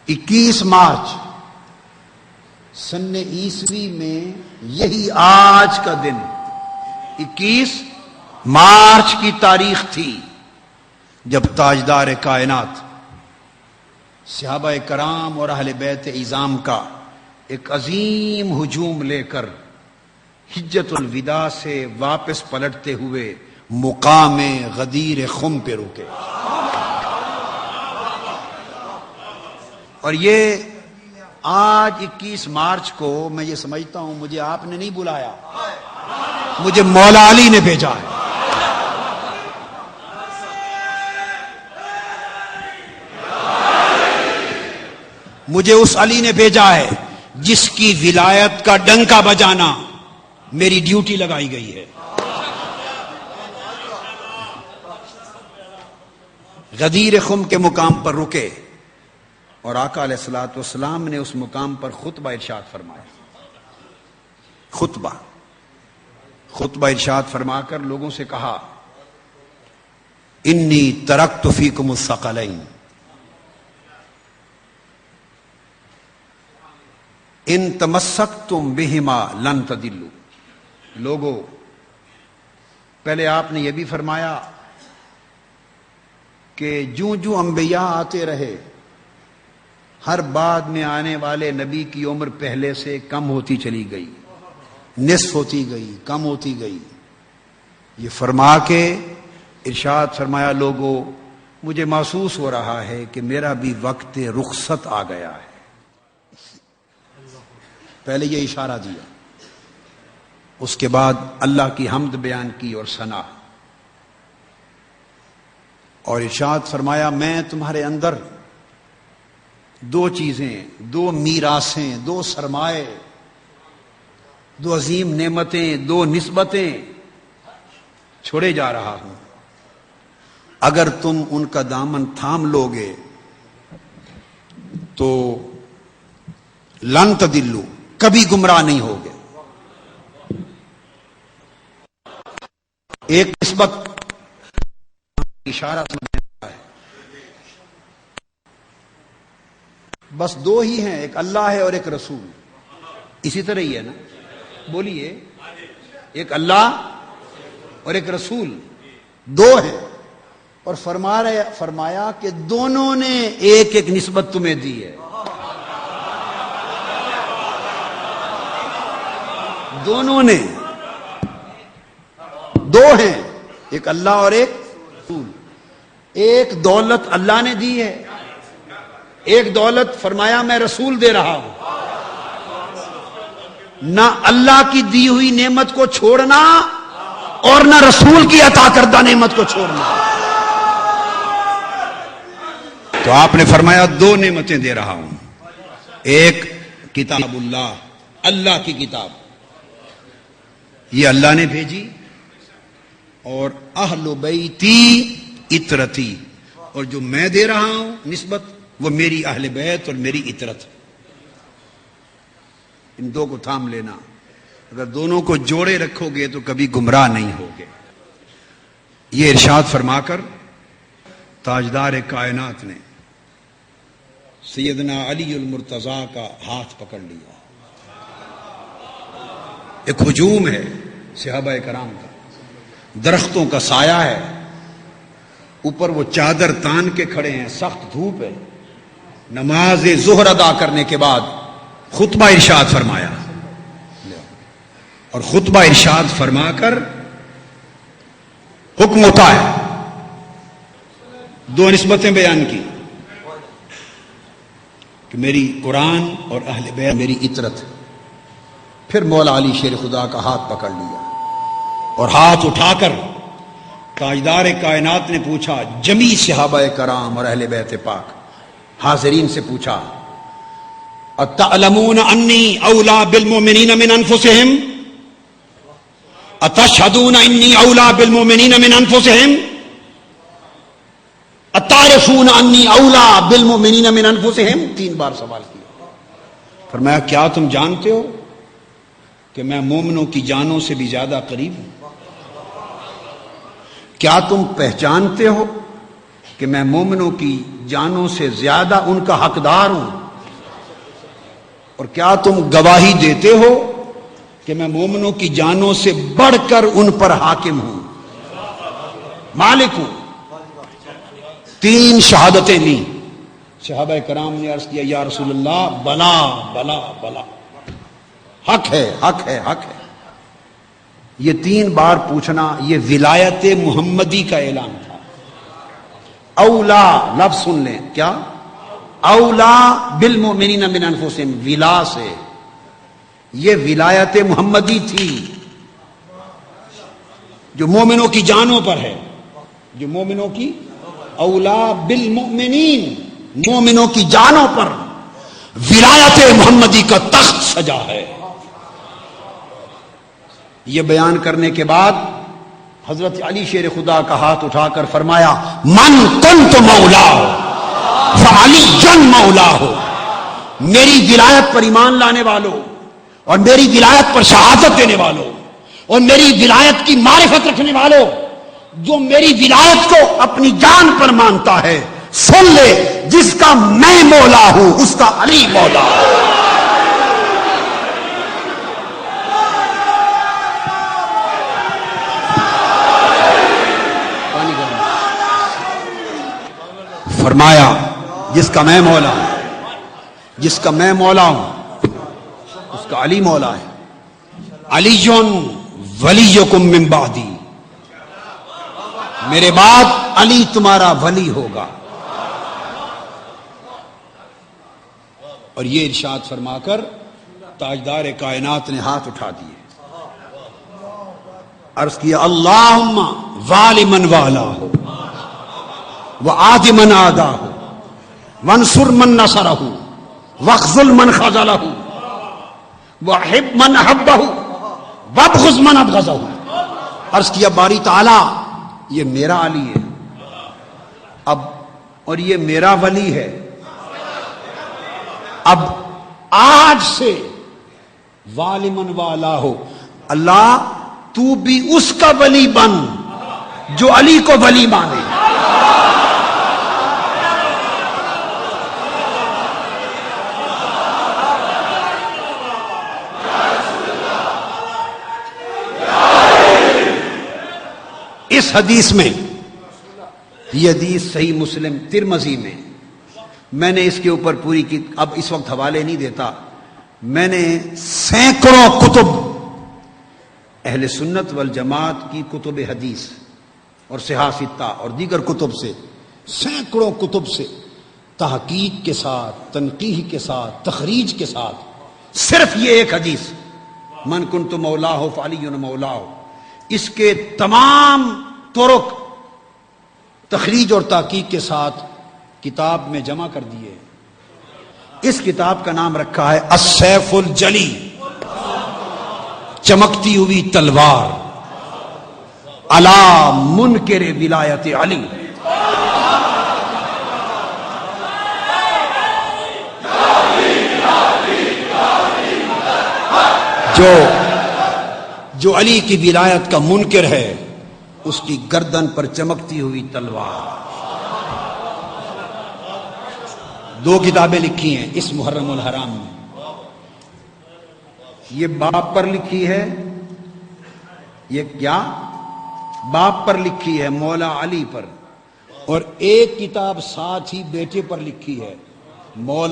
21 مارچ سن عیسوی میں یہی آج کا دن 21 مارچ کی تاریخ تھی جب تاجدار کائنات صحابہ کرام اور اہل بیت اعظام کا ایک عظیم ہجوم لے کر حجت الوداع سے واپس پلٹتے ہوئے مقام غدیر خم پہ رکے. اور یہ آج 21 مارچ کو میں یہ سمجھتا ہوں مجھے آپ نے نہیں بلایا، مجھے مولا علی نے بھیجا ہے. مجھے اس علی نے بھیجا ہے جس کی ولایت کا ڈنکا بجانا میری ڈیوٹی لگائی گئی ہے. غدیر خم کے مقام پر رکے اور آقا علیہ الصلوۃ والسلام نے اس مقام پر خطبہ ارشاد فرمایا. خطبہ ارشاد فرما کر لوگوں سے کہا انی ترکت فیکم الثقلین ان تمسکتم بہما لن تضلوا. لوگوں، پہلے آپ نے یہ بھی فرمایا کہ جوں جوں انبیاء آتے رہے ہر بعد میں آنے والے نبی کی عمر پہلے سے کم ہوتی چلی گئی، نصف ہوتی گئی، کم ہوتی گئی. یہ فرما کے ارشاد فرمایا لوگوں مجھے محسوس ہو رہا ہے کہ میرا بھی وقت رخصت آ گیا ہے. پہلے یہ اشارہ دیا، اس کے بعد اللہ کی حمد بیان کی اور ثنا، اور ارشاد فرمایا میں تمہارے اندر دو چیزیں، دو میراثیں، دو سرمائے، دو عظیم نعمتیں، دو نسبتیں چھوڑے جا رہا ہوں. اگر تم ان کا دامن تھام لوگے تو لن تضلوا، کبھی گمراہ نہیں ہوگے. ایک نسبت اشارہ سمجھنا ہے، بس دو ہی ہیں، ایک اللہ ہے اور ایک رسول. اسی طرح ہی ہے نا، بولیے، ایک اللہ اور ایک رسول، دو ہیں. اور فرمایا کہ دونوں نے ایک ایک نسبت تمہیں دی ہے. دونوں نے، دو ہیں، ایک اللہ اور ایک رسول. ایک دولت اللہ نے دی ہے، ایک دولت فرمایا میں رسول دے رہا ہوں. نہ اللہ کی دی ہوئی نعمت کو چھوڑنا اور نہ رسول کی عطا کردہ نعمت کو چھوڑنا. تو آپ نے فرمایا دو نعمتیں دے رہا ہوں، ایک کتاب اللہ، اللہ کی کتاب یہ اللہ نے بھیجی، اور اہل بیتی اطرتی، اور جو میں دے رہا ہوں نسبت وہ میری اہل بیت اور میری اطرت. ان دو کو تھام لینا، اگر دونوں کو جوڑے رکھو گے تو کبھی گمراہ نہیں ہوگے. یہ ارشاد فرما کر تاجدار کائنات نے سیدنا علی المرتضیٰ کا ہاتھ پکڑ لیا. ایک ہجوم ہے صحابہ کرام کا، درختوں کا سایہ ہے، اوپر وہ چادر تان کے کھڑے ہیں، سخت دھوپ ہے. نماز ظہر ادا کرنے کے بعد خطبہ ارشاد فرمایا، اور خطبہ ارشاد فرما کر حکم ہوتا ہے، دو نسبتیں بیان کی کہ میری قرآن اور اہل بیت میری اطرت. پھر مولا علی شیر خدا کا ہاتھ پکڑ لیا اور ہاتھ اٹھا کر تاجدار کائنات نے پوچھا، جمی صحابہ کرام اور اہل بیت پاک حاضرین سے پوچھا، اتعلمون انی اولا بالمؤمنین من انفسہم، اتشہدون انی اولا بالمؤمنین من انفسہم، اتعرفون انی اولا بالمؤمنین من انفسہم. 3 بار سوال کیا. فرمایا کیا تم جانتے ہو کہ میں مومنوں کی جانوں سے بھی زیادہ قریب ہوں؟ کیا تم پہچانتے ہو کہ میں مومنوں کی جانوں سے زیادہ ان کا حقدار ہوں، اور کیا تم گواہی دیتے ہو کہ میں مومنوں کی جانوں سے بڑھ کر ان پر حاکم ہوں، مالک ہوں؟ 3 شہادتیں لیں۔ صحابہ کرام نے عرض کیا یا رسول اللہ بلا بلا بلا، حق ہے حق ہے حق ہے۔ یہ 3 بار پوچھنا یہ ولایت محمدی کا اعلان تھا۔ اولا لفظ سن لیں، کیا؟ اولا بالمؤمنین من انفسہم، ولا سے یہ ولایت محمدی تھی جو مومنوں کی جانوں پر ہے، جو مومنوں کی اولا بالمؤمنین، مومنوں کی جانوں پر ولایت محمدی کا تخت سجا ہے۔ یہ بیان کرنے کے بعد حضرت علی شیر خدا کا ہاتھ اٹھا کر فرمایا من کنت مولا فعلی مولا ہو، میری ولایت پر ایمان لانے والوں اور میری ولایت پر شہادت دینے والوں اور میری ولایت کی معرفت رکھنے والوں، جو میری ولایت کو اپنی جان پر مانتا ہے، سن لے جس کا میں مولا ہوں اس کا علی مولا ہے۔ فرمایا جس کا میں مولا ہوں، جس کا میں مولا ہوں اس کا علی مولا ہے۔ علی ولیکم من بعدی، میرے بعد علی تمہارا ولی ہوگا۔ اور یہ ارشاد فرما کر تاجدار کائنات نے ہاتھ اٹھا دیے، عرض کیا اللہم والی من والا ہو وآد من آدہ ہو وانصر من نصرہ واخذل من خذلہ وحب من احبہ وابغض من ابغضہ۔ عرض کیا باری تعالی یہ میرا علی ہے اب، اور یہ میرا ولی ہے، اب آج سے والی من والا ہو، اللہ تو بھی اس کا ولی بن جو علی کو ولی مانے۔ اس حدیث میں، یہ حدیث صحیح مسلم ترمذی میں نے اس کے اوپر پوری کی، اب اس وقت حوالے نہیں دیتا، میں نے سینکڑوں کتب اہل سنت والجماعت کی کتب حدیث اور صحاح ستہ اور دیگر کتب سے، سینکڑوں کتب سے تحقیق کے ساتھ، تنقیح کے ساتھ، تخریج کے ساتھ صرف یہ ایک حدیث من کنت مولا ہو فعلی مولا ہو، اس کے تمام طرق تخریج اور تحقیق کے ساتھ کتاب میں جمع کر دیے۔ اس کتاب کا نام رکھا ہے السیف الجلی، چمکتی ہوئی تلوار علی منکر ولایت علی۔ جو علی کی ولایت کا منکر ہے اس کی گردن پر چمکتی ہوئی تلوار۔ 2 کتابیں لکھی ہیں اس محرم الحرام میں، یہ باپ پر لکھی ہے، یہ کیا باپ پر لکھی ہے مولا علی پر، اور ایک کتاب ساتھ ہی بیٹے پر لکھی ہے مولا